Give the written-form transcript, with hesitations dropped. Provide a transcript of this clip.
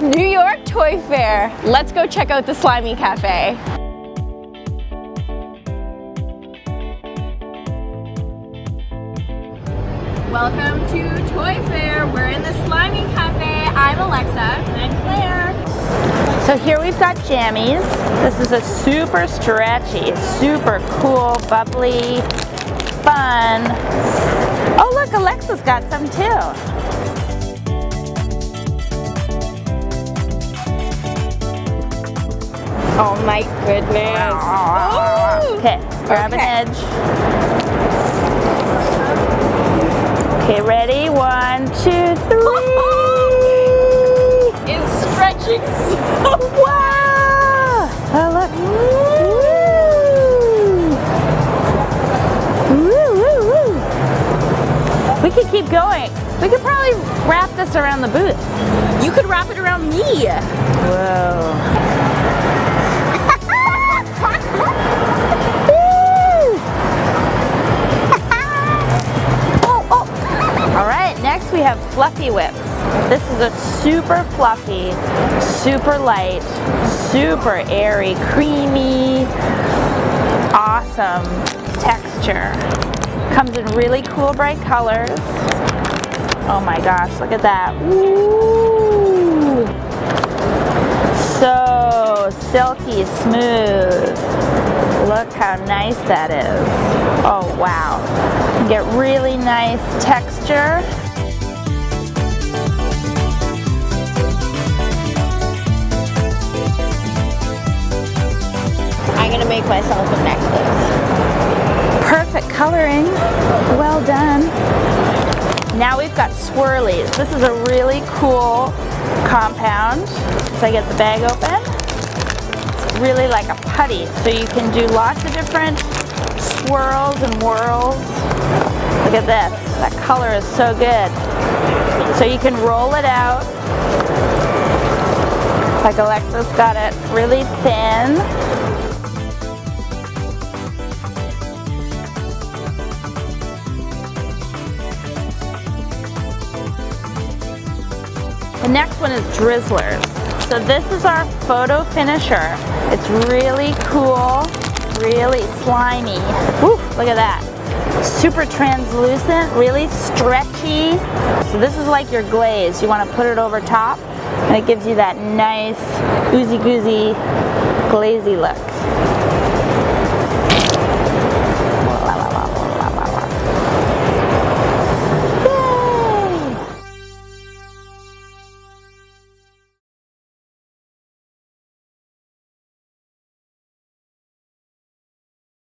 New York Toy Fair. Let's go check out the Slimy Café. Welcome to Toy Fair. We're in the Slimy Café. I'm Alexa. And I'm Claire. So here we've got Jameez. This is a super stretchy, super cool, bubbly, fun. Oh look, Alexa's got some too. Oh my goodness. Okay, grab an edge. Okay, ready? 1, 2, 3. It's stretching so Wow! Oh look. Woo, woo, woo. We could keep going. We could probably wrap this around the booth. You could wrap it around me. Whoa. Alright, next we have Fluffiwhipz. This is a super fluffy, super light, super airy, creamy, awesome texture. Comes in really cool bright colors. Oh my gosh, look at that. Ooh. So silky smooth. Look how nice that is. Oh wow. You get really nice texture. I'm gonna make myself a necklace. Perfect coloring. Well done. Now we've got Swirleez. This is a really cool compound. So I get the bag open. It's really like a putty, so you can do lots of different swirls and whirls. Look at this. That color is so good. So you can roll it out. Like Alexa's got it really thin. The next one is Drizzlerz. So this is our photo finisher. It's really cool, really slimy. Woo, look at that. Super translucent, really stretchy. So this is like your glaze. You want to put it over top and it gives you that nice oozy goozy glazy look.